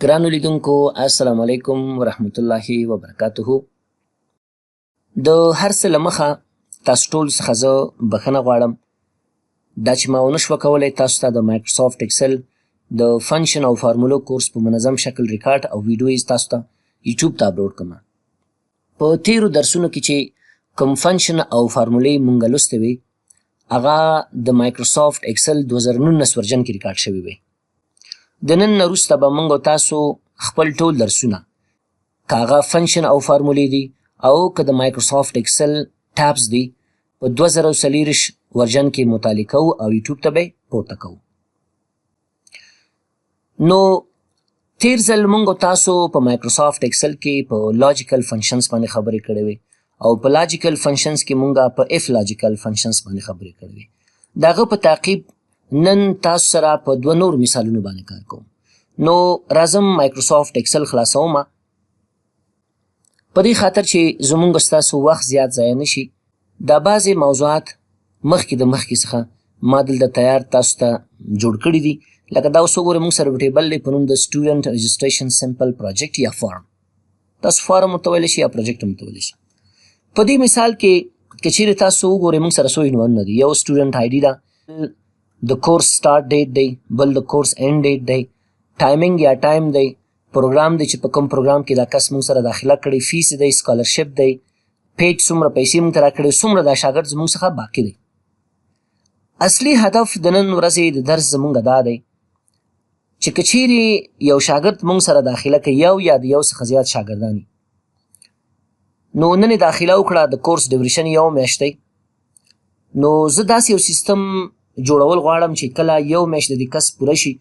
ګرانو لیدونکو السلام علیکم ورحمت الله وبرکاته. د هر څه له مخه تاسو ټول څخه زه بخښنه غواړم دا چې ما ونه شوه کولی تاسو ته د مایکروسافټ اکسل د فنکشن او فارمولو کورس په منظم شکل ریکارډ او ویډیوز تاسو ته یوټیوب ته اپلوډ کړم. په تیرو درسونو کې چې کوم فنکشن او فارمولې مونږ لوستې وې هغه د مایکروسافټ اکسل 2019 ورژن کې ریکارډ شوي وې. د نن نه وروسته به موږ تاسو خپل ټول درسونه که هغه فنکشن او فارمولې دي او که د مایکروسافټ اکسل ټابز دي په 2024 ورژن کې مطالعه کوو او یوټیوب ته به پورته کوو. نو تیر ځل موږ تاسو په مایکروسافټ اکسل کې په لاجیکل فنکشنز باندې خبرې کړې وې او په لاجیکل فنکشنز کې موږ په اف لاجیکل فنکشنز باندې خبرې کړې وې. دغه په تعقیب نن تاسو سره په دوه نور مثالونو باندې کار کوم. نو راځم مایکروسافټ اکسل خلاصوم په دې خاطر چې زموږ ستاسو وخت زیات ضایع نشي. دا بعضې موضوعات مخکې د مخکې څخه ما دلته تیار تاسو ته جوړ کړي دي. لکه دا اوس وګورئ موږ سره یو ټیبل دی په نوم د سټوډنټ رجسټریشن سمپل پروجیکټ یا فارم. تاسو فارم ورته ویلی شي یا پروجیکټ هم ورته ویلی شي. په دې مثال کې که چیرې تاسو وګورئ موږ سره څو عنوانونه دي. یو سټوډنټ آی ډي ده، د کورس سٹارټ ډیټ دی، بل د کورس اینډ ډیټ دی، ټایمینګ یا ټایم دی، پروګرام دی چې په کوم پروګرام کې دا کس موږ سره داخله کړی، فیس دی، سکالرشپ دی، پیج څومره پیسې موږ ته راکړې، څومره دا شاګرد زموږ څخه باقي دی. اصلي هدف د نن ورځې د درس زموږ دا دی چې که چیرې یو شاګرد موږ سره داخله کوي یو یا د یو څخه زیات شاګردان نو نن یې داخله وکړه د کورس ډیوریشن یو میاشت دی. نو زه داسې یو سیستم جوړول غواړم چې کله یو میاشت د دې کس پوره شي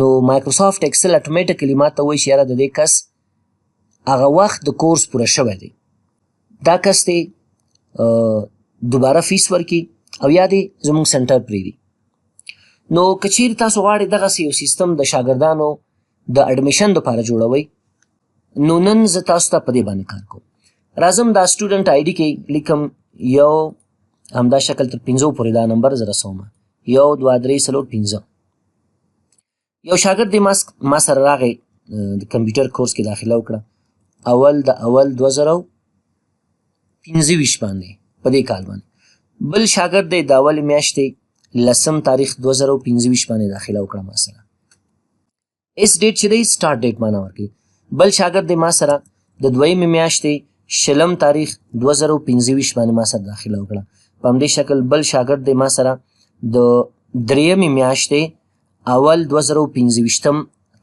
نو مایکروسافټ اکسل اټومیټیکلی ما ته وایي چې یاره د دې کس هغه وخت د کورس پوره شوی دی. دا کس دی دوباره فیس ورکړي او یا دې زموږ سنټر پرېږدي. نو که چیرې تاسو غواړئ دغسې یو سیستم د شاګردانو د اډمیشن دپاره جوړوئ نو نن زه تاسو ته په دې باندې کار کوم. راځم دا سټوډنټ آی ډي کې لیکم یو همدا شکل تر 5 پورې دا نمبر زه رسوم. 1 2 3 4 5. یو شاګرد دی ما سره راغی د کمپیوټر کورس کې داخله وکړه اول 2025 باندې په دې کال باندې. بل شاګرد دی د اول میاشتې 10 تاریخ 2025 باندې داخله وکړه ما سره. اس ډیټ چې دی سټارټ ډیټ معنا ورکوي. بل شاګرد دی ما سره د دویمې میاشتې 20 تاریخ 2025 باندې ما سره داخله وکړه. په همدې شکل بل شاګرد دی ما سره د درېیمې میاشتې اول 2025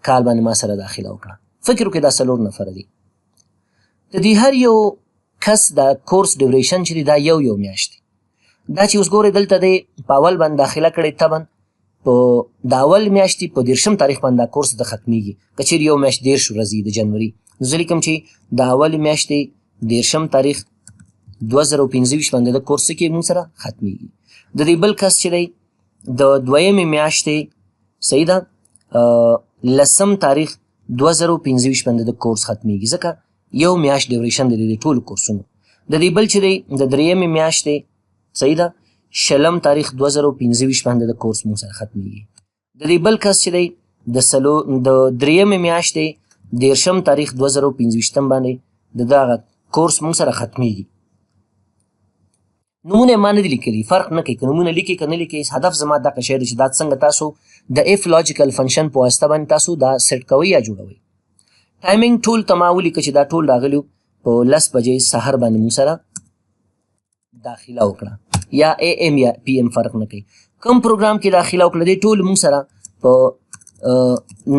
کال باندې ما سره داخله وکړه. فکر وکړئ دا 4 نفره دي. د دې هر یو کس د کورس ډیوریشن چې دی دا یو میاشت دی. دا چې اوس ګورئ دلته دی په اول باندې داخله کړی طبعا په د اول میاشتې په 13 تاریخ باندې دا کورس د ختمیږي. که چیرې یو میاشت 13 ورځې د جنوري نو زه لیکم چې د اول میاشتې 13 تاریخ 2025 باندې د کورس کې موږ سره ختمیږي. د دې بل کس چې دی د دویمې میاشتې صحیح ده 10 تاریخ 2025 باندې د کورس ختمیږي ځکه یو میاشت ډیوریشن دی د ټولو کورسونو. د دې بل چې دی د درېیمې میاشتې صحیح ده 20 تاریخ 2025 باندې د کورس موږ سره ختمیږي. د دې بل کس چې دی د درېیمې میاشتې 13 تاریخ 2025 باندې د دغه کورس موږ سره ختمیږي. نمونه ما نه دي لیکلي، فرق نه کوي که نمونه لیکي که نه لیکي. هدف زما دغه شی دی چې دا څنګه تاسو د اف لاجیکل فنکشن په واسطه باندې تاسو دا سیټ کوئ یا جوړوئ. ټایمینګ ټول ته ما ولیکه چې دا ټول راغلي په 10 بجې سحر باندې موږ سره داخله وکړه یا اے ایم یا پی ایم فرق نه کوي. کوم پروګرام کې داخله وکړه دی ټول موږ سره په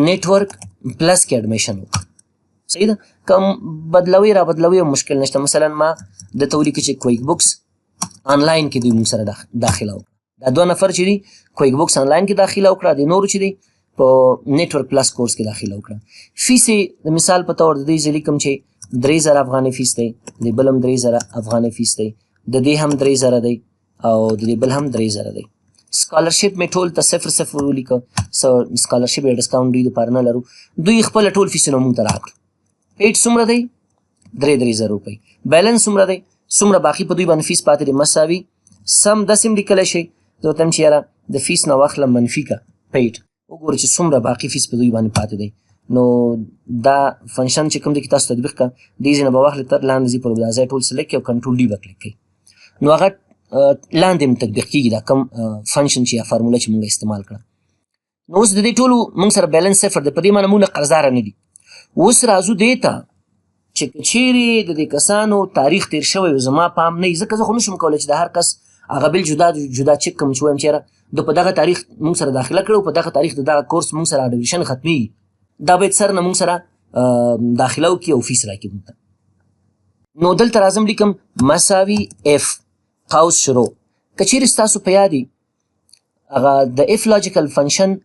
نیټورک پلس کې اډمیشن وکړه. صحیح ده. کوم بدلوي را بدلوي مشکل نشته. مثلا ما د تولیک چې کویک بوکس آنلاین کې دوی موږ سره داخله وکړه. دا 2 نفر چې دي کویک بوکس آنلاین کې داخله وکړه. د نورو چې دي په نیټورک پلس کورس کې داخله وکړه. فیس د مثال په تور د دې زه لیکم چې 3000 افغانۍ فیس دی، د بل هم 3000 افغانۍ فیس دی، د دې هم 3000 دی او د دې بل هم 3000 دی. سکالرشپ مې ټول ته 0 ولیکه. سکالرشپ یا ډسکاونټ دوی دپاره نه لرو. دوی خپله ټول فیسونه موږ ته راکړو. پیج څومره دی 3000 روپۍ. بیلنس څومره دی څومره باقي په دوی باندې فیس پاتې دی مساوي سم داسې هم لیکلی شئ. زه ورته یم چې یاره د فیس نه واخله منفي که پیډ وګوره چې څومره باقي فیس په دوی باندې پاتې دی. نو دا فنکشن چې کوم دی کې تاسو تطبیق کړه دې ځای نه به واخلئ تر لاندې ځي پر دا ځای ټول سلیکټ کړئ او کنټرول ډي به کلیک کړئ نو هغه لاندې هم تطبیق کېږي دا کم فنکشن چې یا فارموله چې موږ استعمال کړه نو اوس د دې ټولو موږ سره بیلنس صفر دی په دې معنی موږ نه قرضداره نه دي اوس راځو دې ته چې که چیرې د دې کسانو تاریخ تېر شوی و زما پام نه وي ځکه زه خو نشم کولی چې د هر کس هغه بل جدا جدا چک کړم چې وایم چې یاره د په دغه تاریخ موږ سره داخله کړو په دغه تاریخ د دغه کورس موږ سره اډویشن ختمېږي دا باید سر نه موږ سره داخله وکړي او فیس راکړي موږ ته نو دلته راځم لیکم مساوي اف قوس شروع که چیرې ستاسو په یاد وي هغه د اف لاجیکل فنکشن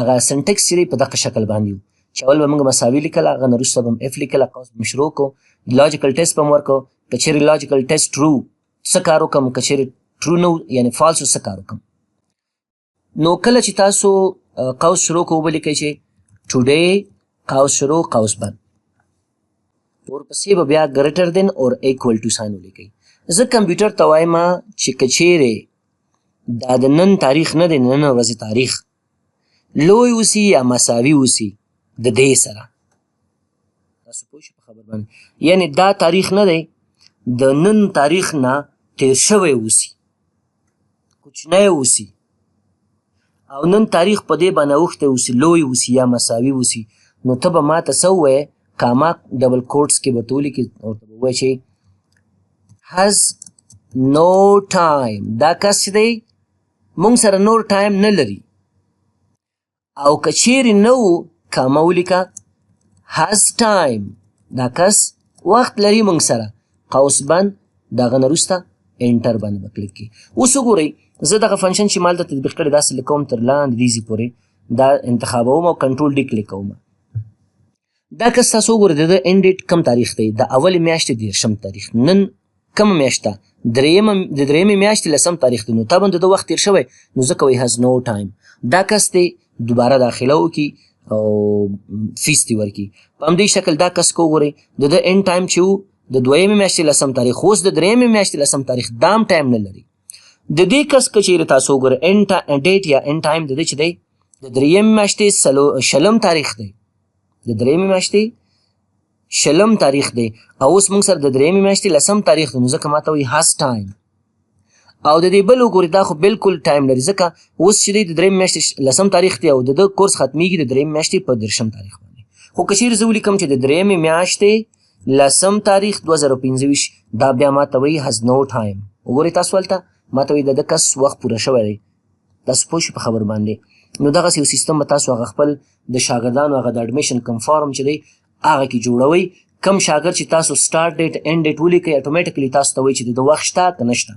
هغه سنټکس چې دی په دغه شکل باندې و چې اول به موږ مساوي لیکله هغه نه وروسته به هم اف لیکله قوس به م شروع کړو لاجیکل ټیسټ به م ورکړو که چیرې لاجیکل ټیسټ ټرو څه کار وکړم که چیرې ټرو نه یعنې فالس څه کار وکړم نو کله چې تاسو قوس شروع کو ولیکئ چې ټوډے قوس شروع قوس بند ورپسې به بیا ګریټر دین اور ایکول ټو ساین ولیکئ زه کمپیوټر ته وایم چې که چیرې دا د نن تاریخ نه دی نن ورځې تاریخ لوی اوسي یا مساوي اوسي د دې سره تاسو پوه شئ په خبر باندې یعنې دا تاریخ نه دی د نن تاریخ نه تیر شوی اوسي کوچنی اوسي او نن تاریخ په دې باندې اوښتی اوسي لوی اوسي یا مساوي اوسي نو ته به ما ته څه ووایې کاما ډبل کوټس کې به ورته ولیکې ورته به ووایې چې has no time دا کس چې دی موږ سره نور ټایم نه لري او که چیرې نه و کاما ولیکه has time دا کس وخت لري موږ سره قوس بند د هغه نه وروسته انټر باندې به کلیک کړي اوس وګورئ زه دغه فنکشن چې ما هلته تطبیق کړی داسې لیکوم تر لاندې دې ځي پورې دا انتخابوم او کنټرول ډي کلیک کوم دا کس تاسو وګورئ د ده اینډ ډیټ کم تاریخ دی د اولې میاشتې 13 تاریخ نن کومه میاشت ده د درېیمې میاشتې 10 تاریخ دی نو طبعا د ده وخت تېر شوی نو ځکه وایي هز نو ټایم دا کس دی دوباره داخله وکړي او فیس دې ورکړي په همدې شکل دا کس که وګورئ د ده اینډ ټایم چې و د دویمې میاشتې 10 تاریخ اوس د درېیمې میاشتې 10 تاریخ دا هم ټایم نه لري د دې کس که چیرې تاسو وګورئ اینډ ډیټ یا اینډ ټایم د ده چې دی د درېیمې میاشتې 20 تاریخ دی د درېیمې میاشتې 20 تاریخ دی او اوس موږ سره د درېیمې میاشتې 10 تاریخ دی نو ځکه ما ته وایي هاس ټایم او د دې بل وګورئ دا خو بالکل ټایم لري ځکه اوس چې دی د درېیمې میاشتې 10 تاریخ دی او د ده کورس ختمیږي د درېیمې میاشتې په 13 تاریخ باندې خو که چیرې زه ولیکم چې د درېیمې میاشتې 10 تاریخ 2025 دا بیا ما ته وایي هز نو ټایم وګورئ تاسو هلته ما ته وایي د ده کس وخت پوره شوی دی تاسو پوه شئ په خبر باندې نو دغسې یو سیستم به تاسو هغه خپل د شاګردانو هغه د اډمیشن کم فارم چې دی هغه کې جوړوئ کم شاګرد چې تاسو سټارټ ډیټ اینډ ډیټ ولیکئ اټومیټیکلی تاسو ته وایي چې د وخت شته که نشته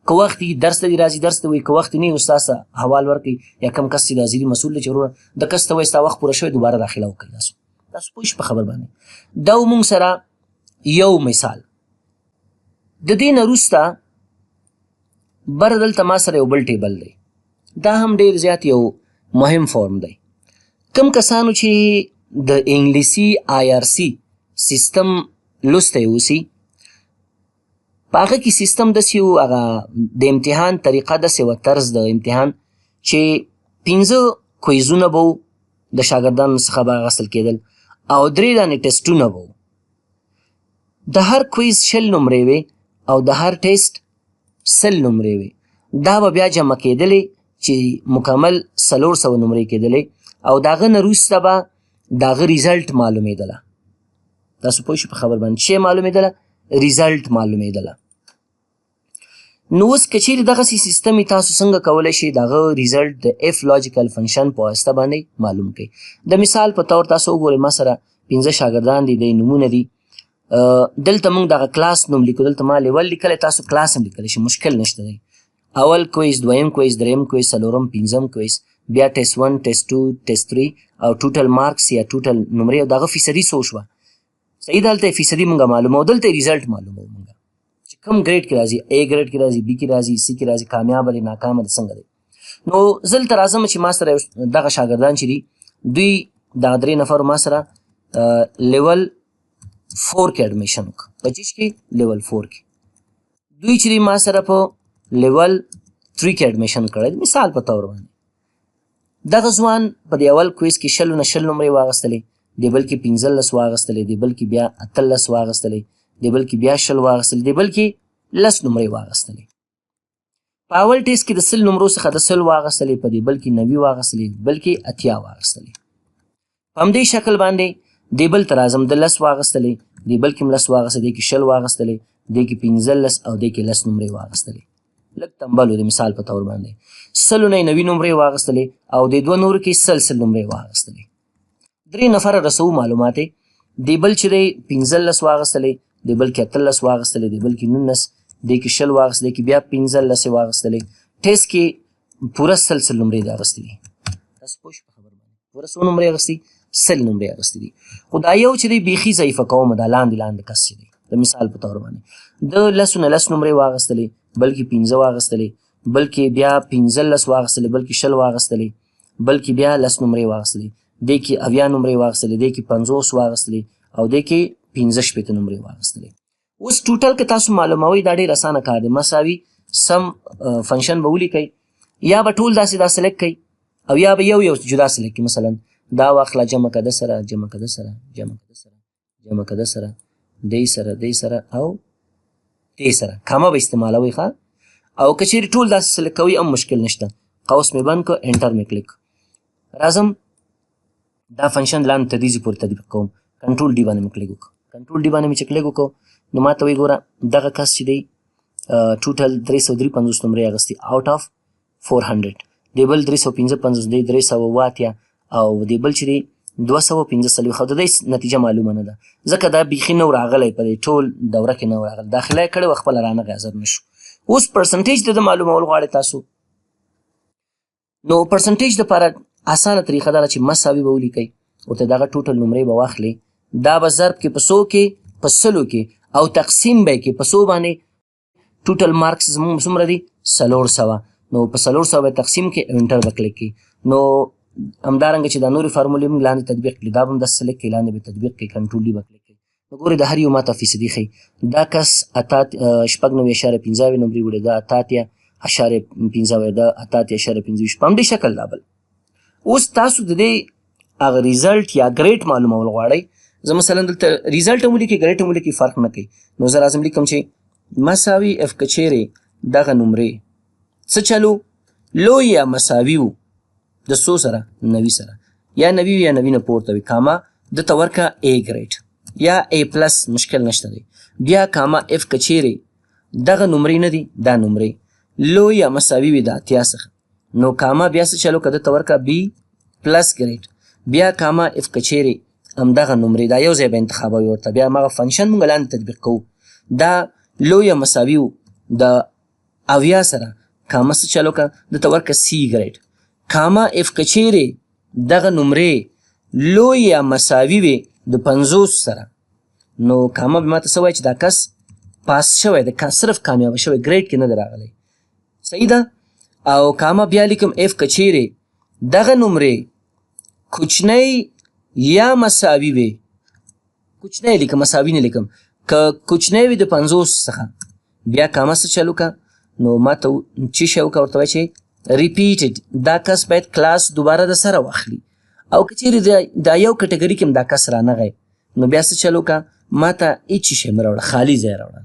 که وخت یې درس ته دې راځي درس ته وایي که وخت یې نه وي استاد ته حوال ورکړئ یا کم کس چې د حاضري مسؤل دی چې وروره د کس ته وایي ستا وخت پوره شوی دوباره داخله وکړئ تاسو پوه شئ په خبر باندې دا موږ سره یو مثال د دې نه وروسته بره دلته ما سره یو بل ټیبل دی دا هم ډېر زیات یو مهم فارم دی کم کسانو چې د انګلیسي IRC سیستم لوستی اوسي په هغه کې سیستم داسې و هغه د امتحان طریقه داسې وه طرز د امتحان چې 15 کویزونه به و د شاګردانو څخه به اخیستل کېدل او 3 دانې ټیسټونه به و د هر کویز 20 نمرې وې او د هر ټیسټ 100 نمرې وې دا به بیا جمع کېدلې چې مکمل 400 نمرې کېدلې او د هغه نه وروسته به د هغه ریزلټ معلومېدله تاسو پوه شئ په خبر باندې چې معلومېدله ریزلټ معلومېدله نو اوس که چیرې دغسې سیستم یې تاسو څنګه کولی شئ د هغه ریزلټ د اف لاجیکل فنکشن په واسطه باندې معلوم کړئ د مثال په طور تاسو وګورئ ما سره 15 شاګردان دي د نومونه دي دلته موږ دغه کلاس نوم لیکو دلته ما لیول لیکلی تاسو کلاس هم لیکلی شئ مشکل نشته دی اول کویز دویم کویز دریم کویز څلورم پنځم کویز بیا ټیسټ 1 ټیسټ 2 ټیسټ 3 او ټوټل مارکس یا ټوټل نمرې او دغه فیصدي څو شوه صحیح دلته فیصدي موږ معلومو دلته ریزلټ معلومو موږ چې کوم ګریډ کې راځي A ګریډ کې راځي B کې راځي C کې راځي کامیاب دی ناکام دی څنګه دی نو زه دلته راځم چې ما سره دغه شاګردان چې دي دوی دا 3 نفر ما سره لیول 4 کې اډمیشن وکړه په چیز کې لیول 4 کې دوی چې ما سره په لیول 3 کې اډمیشن کړی مثال په طور باندې دغه ځوان په د اول کویز کې 20 نمرې واخیستلې دی بل کې 15 واغستلې، دی بل کې بیا 18 واغستلې، دی بل کې بیا 20 واغستلې، دی بل کې 10 نمرې واغستلې. په اول ټیسټ کې د 100 نمرو څخه د 100 واغستلې، په دی بل کې 90 واغستلې، بل کې 80 واغستلې. په همدې شکل باندې دی بل ته راځم، د 10 واغستلې، دی بل کې 10 واغستلې، دی کې 20 واغستلې، دی کې 15 او دی کې 10 نمرې واغستلې. لږ تنبل د مثال په تور باندې 100 نه 90 نمرې واغستلې او د 2 نورو کې 100 نمرې واغستلې. 3 نفره رسو معلومات دی بل چې دی 15 واغستلې، دی بل کې 18 واغستلې، دی بل کې 19، دی کې 20 واغستلې، کې بیا 15 واغستلې. ټیسټ کې پوره 100 نمرې د اغستې دي. تاسو پوه شئ په خبره باندې پوره څو نمرې اغستې؟ 100 نمرې اغستې دي. خو دا یو چې دی بیخي ضعیفه کوم دا لاندې کس چې دی د مثال په تور باندې د 10 نه 10 نمرې واغستلې، بلکې 15 واغستلې، بلکې بیا 15 واغستلې، بلکې 20 واغستلې، بلکې بیا 10 نمرې واغستلې، دی کې 80 نمرې واغستلې، دی کې 50 واغستلې او دی کې 15 نمرې واغستلې. اوس ټوټل که تاسو معلوموئ دا ډېر اسانه کار دی. مساوي سم فنکشن به ولیکئ، یا به ټول داسې دا سلیکټ کئ او یا به یو جدا سلیکټ کئ. مثلا دا واخله جمع که ده سره، جمع که ده سره، جمع که ده سره، جمع که ده سره، دی سره، دی سره او دی سره. کامه به استعمالوئ ښه. او که چیرې ټول داسې سلیکټ کوئ هم مشکل نشته. قوس مې بند کړ، انټر مې کلیک. راځم دا فنکشن لاندې تدریجي پورې تطبیق کوم. کنټرول ډي باندې مې کلیک وکړو. کنټرول ډي باندې مې چې کلیک وکړو نو ما ته وایي ګوره دغه کس چې دی ټوټل 353 نمرې اخیستې آوټ آف 400، دی بل 355، دی 380 او دی بل چې دی 245. خو د دې نتیجه معلومه نه ده ځکه دا بیخي نه و راغلی، په دې ټول دوره کې نه و راغلی، داخله یې کړې وه خپله رانغی، حاضر نه شو. اوس پرسنټیج د ده معلومول غواړئ تاسو، نو پرسنټیج دپاره اسانه طریقه دا ده چې مساوي به ولیکئ، ورته دغه ټوټل نمرې به واخلئ، دا به ضرب کې په 100 کې په 100 کې او تقسیم به یې کې په 100 باندې. ټوټل مارکس زموږ څومره دي؟ 400. نو په 400 به تقسیم کې انټر به کلیک کړي. نو همدارنګه چې دا نورې فارمولې هم لاندې تطبیق کړي، دا به هم داسې سلیکټ کړي، لاندې به تطبیق کړي، کنټرول ډي به کلیک کړي. نو ګورئ د هر یو ماته فیصدي ښیي. دا کس 96.15 نمرې وړي، دا 88.15 دا 88.25 په همدې شکل دا بل. اوس تاسو د دې هغه ریزلټ یا ګریډ معلومول غواړئ. زه مثلا دلته ریزلټ هم ولیکئ ګریډ هم ولیکئ، فرق نه کوي. نو زه راځم لیکم چې مساوي اف که چیرې دغه نمرې څه چلو لو یا مساوي و د 100 سره 90 سره، یا 90 یا 90 نه پورته وي، کاما دته ورکه A ګریډ یا A پلس، مشکل نشته دی. بیا کاما اف که چیرې دغه نمرې نه دي، دا نمرې لو یا مساوي وي د 80 څخه، نو کاما بیا څه چلو که دته ورکه B پلس ګریډ. بیا کاما اف که چیرې همدغه نمرې دا یو ځای به انتخابوي ورته، بیا همغه فنکشن مونږ لاندې تطبیق کوو. دا لو یا مساوي و د 80 سره، کاما څه چلو که دته ورکه C ګریډ. کاما اف که چیرې دغه نمرې لو یا مساوي وي د 50 سره، نو کاما به ماته څه وایي چې دا کس پاس شوی دی، صرف کامیابه شوی، ګریډ کې نه دی راغلی. صحیح ده. او کاما بیا لیکم اف که چیرې دغه نمرې کوچنی یا مساوي وي، کوچنی لیکم مساوي نه لیکم، که کوچنی وي د 50 څخه، بیا کاما څه چلو که نو ما ته چې شی وکړه ورته وایي چې ریپیټډ، دا کس باید کلاس دوباره د سره واخلي. او که چیرې دا یو کټګري کې هم دا کس رانغی نو بیا څه چلو که ما ته هېڅ شی مه راوړه، خالي ځای راوړه.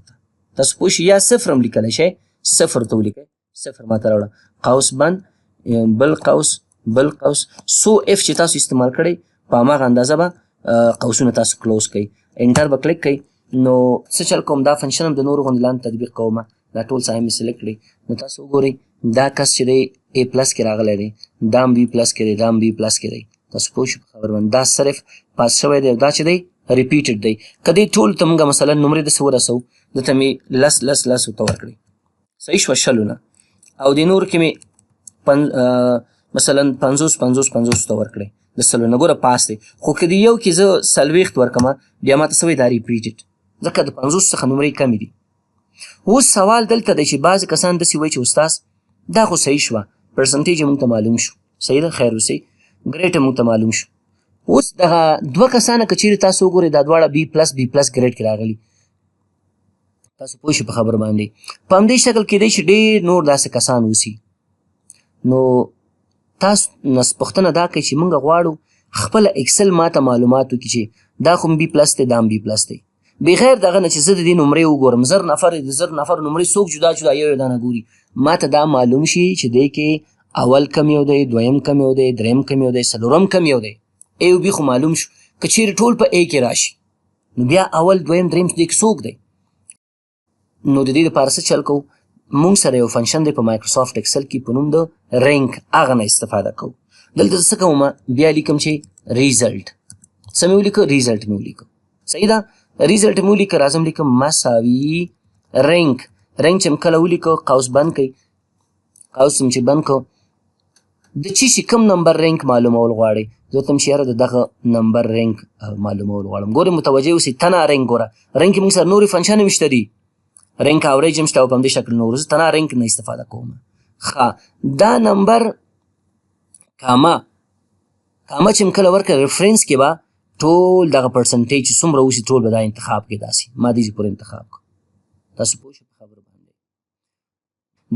تاسو پوه شئ، یا صفر هم لیکلی شئ، صفر ته ولیکئ، صفر ما ته راوړه، قوس بند، بل قوس، بل قوس. څو اف چې تاسو استعمال کړئ په هماغه اندازه به قوسونه تاسو کلوز کړئ، انټر به کلیک کړئ. نو څه چل کوم، دا فنکشن هم د نورو غوندې لاندې تطبیق کوم. دا ټول ځای مې سلیکټ کړئ. نو تاسو وګورئ دا کس چې دی A پلس کې راغلی دی، دا هم B پلس کې دی، دا هم B پلس کې دی. تاسو پوه شئ په خبره باندې، دا صرف پاس شوی دی او دا چې دی ریپیټډ دی. که دې ټولو ته موږ مثلا نمرې داسې ورسوو، دلته مې لس ورته ورکړئ، صحیح شوه، 100 نه. او دې نورو کې مې مثلا 50 ته ورکړئ د 100 نه، ګوره پاس دی. خو که د یو کې زه 40 ورکړمه بیا ماته څه وایي دا ریپیټډ، ځکه د 50 څخه نمرې کمې دي. اوس سوال دلته دی چې بعضې کسان داسې وایي چې استاد دا خو صحیح شوه، پرسنټیج یې مونږ ته معلوم شو، صحیح ده، خیر اوسئ، ګریډ یې مونږ ته معلوم شو. اوس دغه دوه کسانه که چیرې تاسو وګورئ دا دواړه B پلس ګریډ کې راغلي، تاسو پوه شئ په خبر باندې. په همدې شکل کېدی چې ډېر نور داسې کسان اوسي. نو تاسو پوښتنه دا کوي چې مونږ غواړو خپل اکسل ماته معلومات وکړي چې دا خو بي پلس دی دا هم بي پلس دی بغیر دغه نه چې زه د دې نمرې وګورم 1000 نفر نمرې څوک جدا جدا یو دانه ګوري ماته دا معلوم شي چې دی کې اول کم یو دی دویم کم یو دی دریم کم یو دی څلورم کم یو دی A او B خو معلوم شو که چیرې ټول په A کې راشي نو بیا اول دویم دریم دی کې څوک دی نو د دې لپاره څه چل کوو مونږ سره یو فنکشن دی په مایکروسافټ اکسل کې په نوم د رینک هغه نه استفاده کوو دلته څه کوم بیا لیکم چې ریزلټ څه مې ولیکه ریزلټ مې ولیکه صحیح ده ریزلټ مې ولیکه راځم لیکم مساوي رینک چې مې کله ولیکه قوس بند کوي قوس چې بند کو د چی شي کم نمبر رینک معلومول غواړي زه ته چې یاره د دغه نمبر رینک معلومول غواړم ګورې متوجه اوسئ تنه رینک ګوره رینک کې موږ سره نورې فنکشن هم شته دي رینک اوریج هم شته او په همدې شکل نور زه تنه رینک نه استفاده کوم ښه دا نمبر کاما چې مې کله ورکړه ریفرنس کې به ټول دغه پرسنټیج چې څومره وشي ټول به دا انتخاب کې داسې ما دې پورې انتخاب کړو تاسو پوه شئ په خبره باندې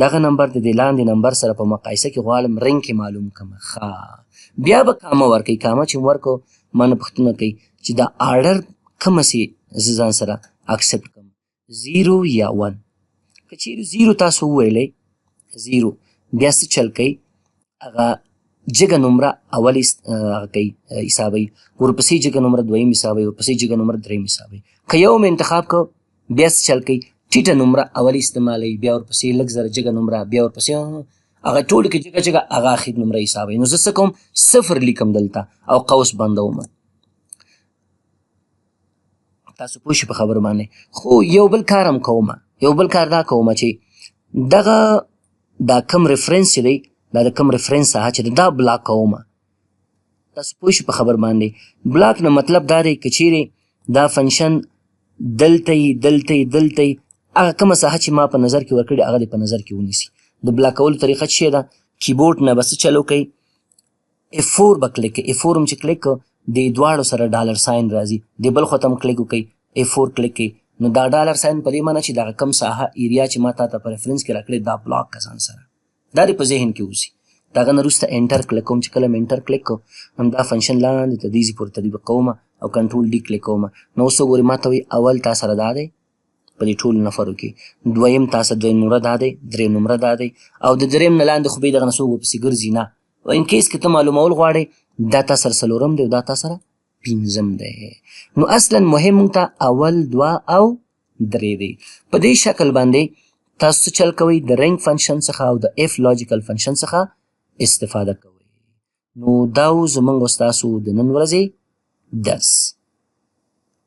دغه نمبر د دې لاندې نمبر سره په مقایسه کې غواړم رینک یې معلوم کړم ښه بیا به کامه ورکوي کامه چې مې ورکړو ما نه پوښتنه کوي چې دا آرډر کومه سي زه ځان سره اکسپټ کړم 0 یا 1 که چیرې 0 تاسو وویلی 0 بیا څه چل کوي هغه جګه نمره اول هغه کوي حسابوي ورپسې جګه نمره دویم حسابوي ورپسې جګه نمره دریم حسابوي که یو مې انتخاب کړ بیا څه چل کوي ټیټه نمره اول استعمالوي بیا ورپسې لږ زره جګه نمره بیا ورپسې هغه ټولو کې جګه هغه اخر نمره حسابوي نو زه څه کوم 0 لیکم دلته او قوس بندوم تاسو پوه شئ په خبره باندې خو یو بل کار هم کوم دا کوم چې دغه دا کم ریفرنس چې دی دا د کم ریفرنس ساحه چې دا بلاک کوم تاسو پوه شئ په خبر باندې بلاک نه مطلب دا دی که چیرې دا فنکشن دلته هغه کومه ساحه چې ما په نظر کې ورکړې هغه دې په نظر کې ونیسي د بلاک کولو طریقه څه ده کیبورډ نه به څه چلو کوي F4 به کلیک کوي F4 هم چې کلیک کړو د دواړو سره ډالر ساین راځي د بل خوا ته هم کلیک وکړئ F4 کلیک کوي نو دا ډالر ساین په دې معنی چې دغه کم ساحه ایریا چې ما تا ته په ریفرنس کې راکړې دا بلاک کسان سره دا دې په ذهن کې اوسي دغه نه وروسته انټر کلیک کوم چې کله مې انټر کلیک کړو هم دا فنکشن لاندې تدریجي پورې تطبیق کوم او کنټرول ډي کلیک کوم نو اوس وګورئ ما ته وایي اول تا سره دا دی په دې ټولو نفرو کې دویم تا سره دویم نمره دا دی دریم نمره دا دی او د دریم نه لاندې خو به یې دغه نه څوک ورپسې ګرځي نه ان کیس کې ته معلومول غواړې دا تا سره څلورم دی او دا تا سره پنځم دی نو اصلا مهم موږ ته اول دوه او درې دی په دې شکل باندې تاسو چل کوئ د رینک فنکشن څخه او د اف لاجیکل فنکشن څخه استفاده کوئ نو دا زموږ ستاسو د نن ورځې درس